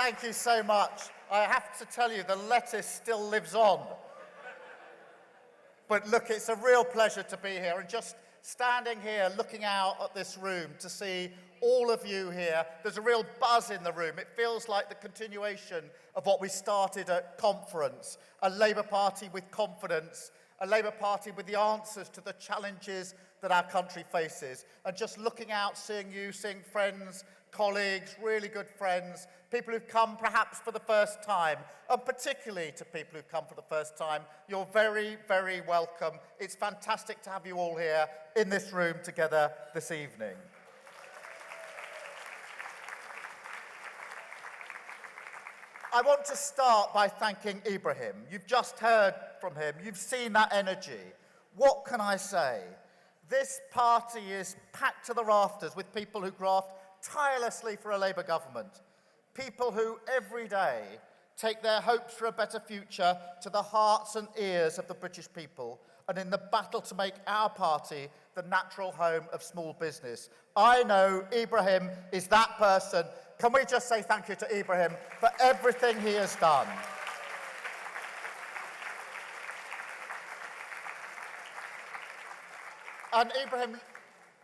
Thank you so much. I have to tell you, the lettuce still lives on. But look, it's a real pleasure to be here, and just standing here looking out at this room to see all of you here, there's a real buzz in the room. It feels like the continuation of what we started at conference, a Labour Party with confidence, a Labour Party with the answers to the challenges that our country faces. And just looking out, seeing you, seeing friends, colleagues, really good friends, people who've come perhaps for the first time, and particularly to people who've come for the first time, you're very, very welcome. It's fantastic to have you all here in this room together this evening. I want to start by thanking Ibrahim. You've just heard from him. You've seen that energy. What can I say? This party is packed to the rafters with people who graft tirelessly for a Labour government. People who every day take their hopes for a better future to the hearts and ears of the British people, and in the battle to make our party the natural home of small business. I know Ibrahim is that person. Can we just say thank you to Ibrahim for everything he has done? And Ibrahim,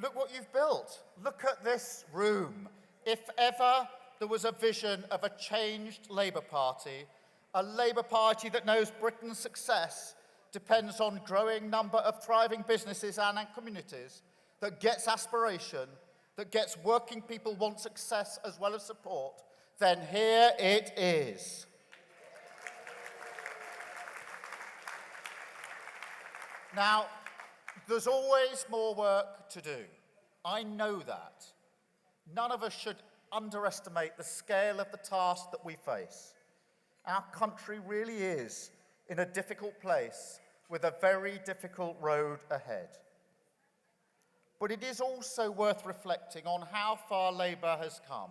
look what you've built. Look at this room. If ever there was a vision of a changed Labour Party, a Labour Party that knows Britain's success depends on growing number of thriving businesses and communities, that gets aspiration, that gets working people want success as well as support, then here it is. Now, there's always more work to do. I know that. None of us should underestimate the scale of the task that we face. Our country really is in a difficult place with a very difficult road ahead. But it is also worth reflecting on how far Labour has come.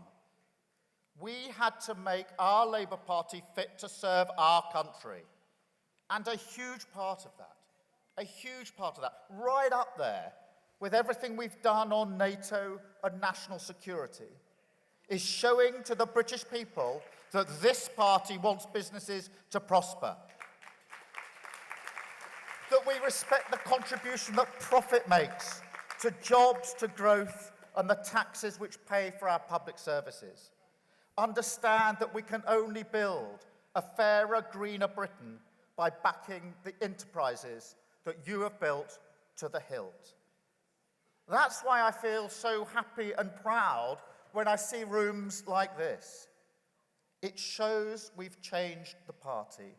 We had to make our Labour Party fit to serve our country. And a huge part of that, right up there with everything we've done on NATO and national security, is showing to the British people that this party wants businesses to prosper. That we respect the contribution that profit makes to jobs, to growth, and the taxes which pay for our public services. Understand that we can only build a fairer, greener Britain by backing the enterprises that you have built to the hilt. That's why I feel so happy and proud when I see rooms like this. It shows we've changed the party,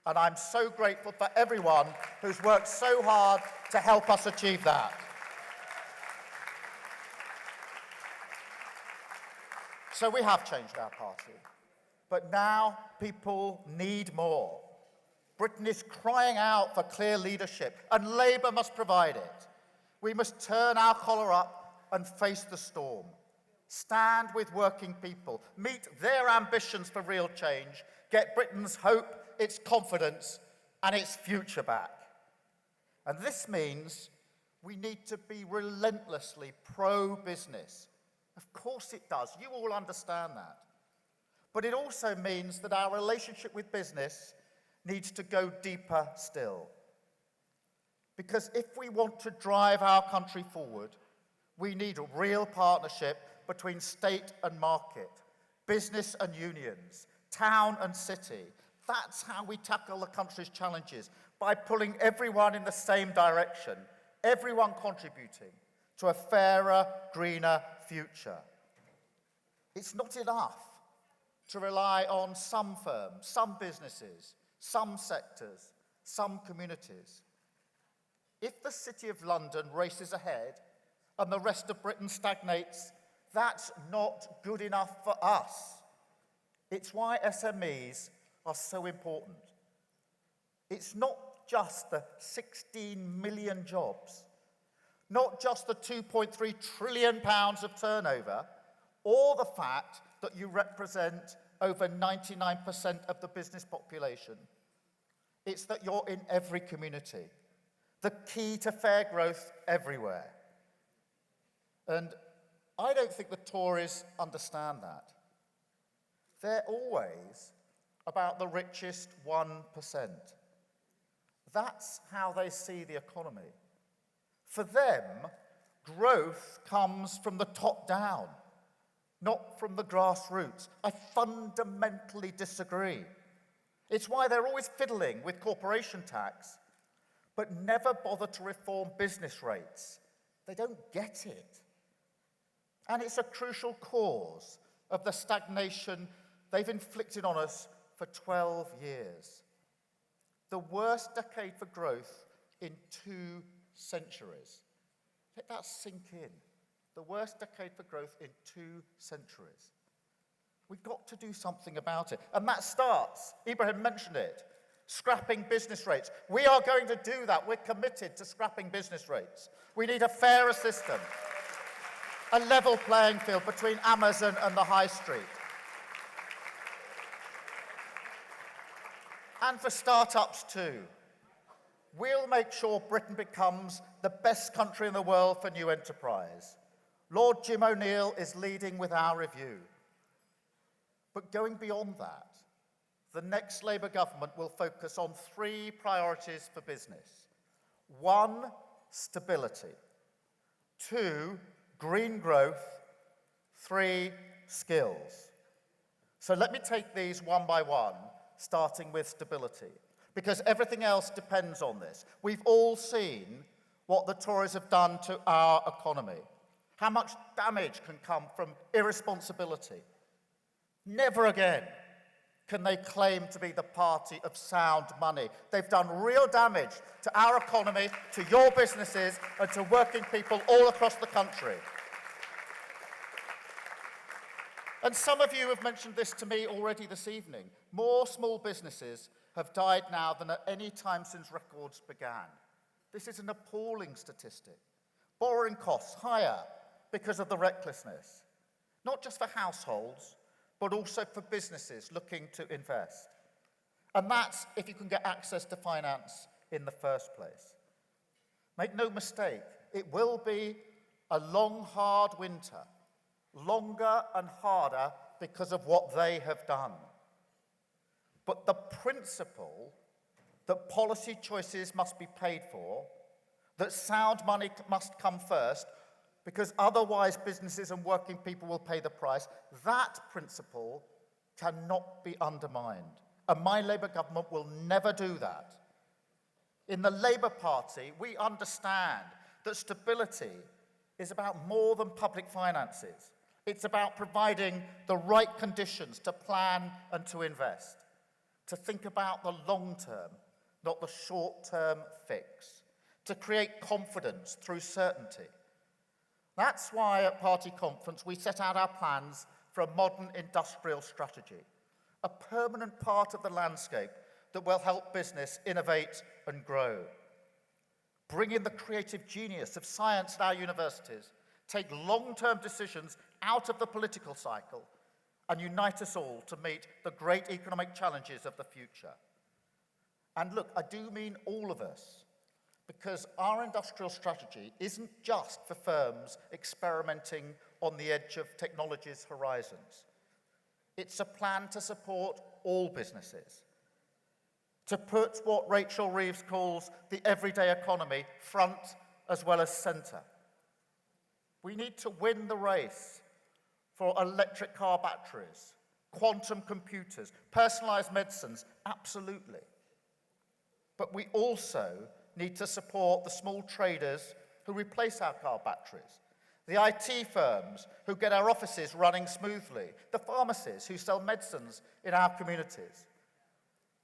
and I'm so grateful for everyone who's worked so hard to help us achieve that. So we have changed our party, but now people need more. Britain is crying out for clear leadership, and Labour must provide it. We must turn our collar up and face the storm. Stand with working people, meet their ambitions for real change, get Britain's hope, its confidence, and its future back. And this means we need to be relentlessly pro-business. Of course it does. You all understand that. But it also means that our relationship with business needs to go deeper still. Because if we want to drive our country forward, we need a real partnership between state and market, business and unions, town and city. That's how we tackle the country's challenges, by pulling everyone in the same direction, everyone contributing to a fairer, greener future. It's not enough to rely on some firms, some businesses, some sectors, some communities. If the City of London races ahead and the rest of Britain stagnates, that's not good enough for us. It's why SMEs are so important. It's not just the 16 million jobs, not just the 2.3 trillion pounds of turnover, or the fact that you represent over 99% of the business population. It's that you're in every community, the key to fair growth everywhere. And I don't think the Tories understand that. they're always about the richest 1%. That's how they see the economy. For them, growth comes from the top down, not from the grassroots. I fundamentally disagree. It's why they're always fiddling with corporation tax, but never bother to reform business rates. They don't get it. And it's a crucial cause of the stagnation they've inflicted on us for 12 years. The worst decade for growth in 2 centuries. Let that sink in. The worst decade for growth in 2 centuries. We've got to do something about it. And that starts, Ibrahim mentioned it, scrapping business rates. We are going to do that. We're committed to scrapping business rates. We need a fairer system, a level playing field between Amazon and the high street. And for startups too. We'll make sure Britain becomes the best country in the world for new enterprise. Lord Jim O'Neill is leading with our review. But going beyond that, the next Labour government will focus on 3 priorities for business. 1, stability. 2, green growth. 3, skills. So let me take these one by one, starting with stability, because everything else depends on this. We've all seen what the Tories have done to our economy, how much damage can come from irresponsibility. Never again can they claim to be the party of sound money. They've done real damage to our economy, to your businesses, and to working people all across the country. And some of you have mentioned this to me already this evening. More small businesses have died now than at any time since records began. This is an appalling statistic. Borrowing costs higher because of the recklessness, not just for households, but also for businesses looking to invest. And that's if you can get access to finance in the first place. Make no mistake, it will be a long, hard winter, longer and harder because of what they have done. But the principle that policy choices must be paid for, that sound money must come first, because otherwise businesses and working people will pay the price, that principle cannot be undermined. And my Labour government will never do that. In the Labour Party, we understand that stability is about more than public finances. It's about providing the right conditions to plan and to invest, to think about the long term, not the short-term fix, to create confidence through certainty. That's why at party conference we set out our plans for a modern industrial strategy, a permanent part of the landscape that will help business innovate and grow. Bring in the creative genius of science at our universities, take long-term decisions out of the political cycle, and unite us all to meet the great economic challenges of the future. And look, I do mean all of us, because our industrial strategy isn't just for firms experimenting on the edge of technology's horizons. It's a plan to support all businesses, to put what Rachel Reeves calls the everyday economy front as well as centre. We need to win the race for electric car batteries, quantum computers, personalised medicines, absolutely. But we also need to support the small traders who replace our car batteries, the IT firms who get our offices running smoothly, the pharmacies who sell medicines in our communities.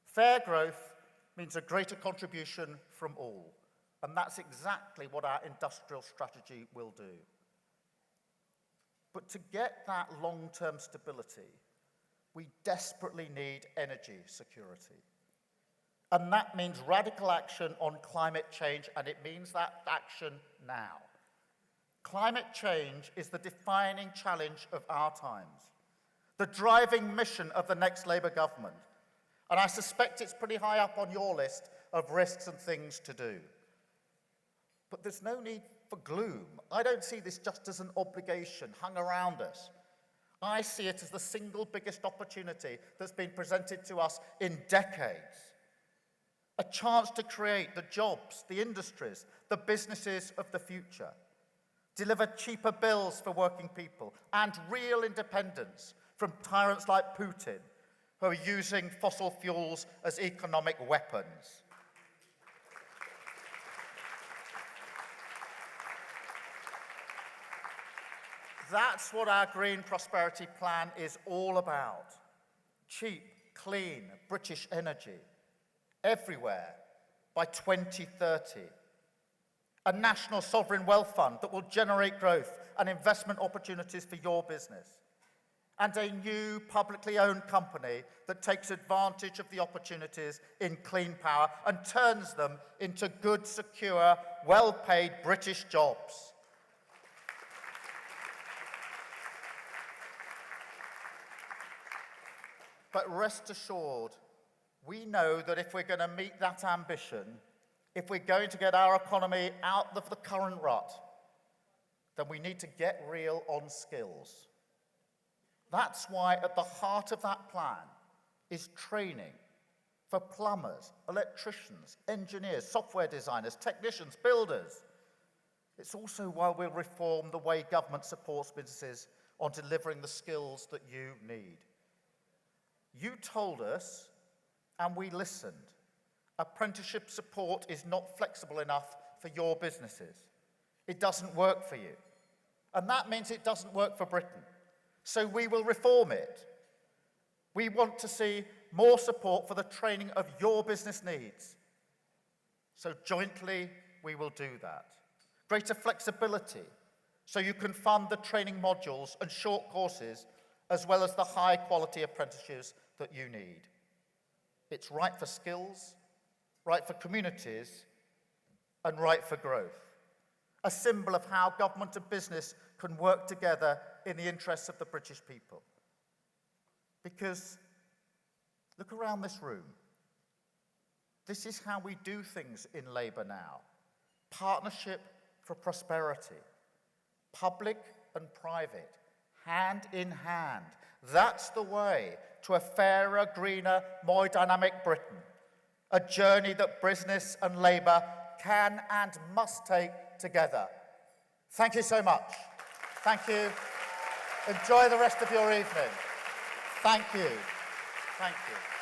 Fair growth means a greater contribution from all, and that's exactly what our industrial strategy will do. But to get that long-term stability, we desperately need energy security. And that means radical action on climate change, and it means that action now. Climate change is the defining challenge of our times, the driving mission of the next Labour government. And I suspect it's pretty high up on your list of risks and things to do. But there's no need for gloom. I don't see this just as an obligation hung around us. I see it as the single biggest opportunity that's been presented to us in decades. A chance to create the jobs, the industries, the businesses of the future. Deliver cheaper bills for working people and real independence from tyrants like Putin, who are using fossil fuels as economic weapons. That's what our Green Prosperity Plan is all about. Cheap, clean British energy everywhere by 2030. A national sovereign wealth fund that will generate growth and investment opportunities for your business. And a new publicly owned company that takes advantage of the opportunities in clean power and turns them into good, secure, well-paid British jobs. But rest assured, we know that if we're going to meet that ambition, if we're going to get our economy out of the current rut, then we need to get real on skills. That's why at the heart of that plan is training for plumbers, electricians, engineers, software designers, technicians, builders. It's also why we'll reform the way government supports businesses on delivering the skills that you need. You told us, and we listened, apprenticeship support is not flexible enough for your businesses. It doesn't work for you. And that means it doesn't work for Britain. So we will reform it. We want to see more support for the training of your business needs. So jointly, we will do that. Greater flexibility, so you can fund the training modules and short courses, as well as the high-quality apprenticeships that you need. It's right for skills, right for communities, and right for growth. A symbol of how government and business can work together in the interests of the British people. Because look around this room. This is how we do things in Labour now. Partnership for prosperity. Public and private, hand in hand. That's the way to a fairer, greener, more dynamic Britain. A journey that business and Labour can and must take together. Thank you so much. Thank you. Enjoy the rest of your evening. Thank you. Thank you.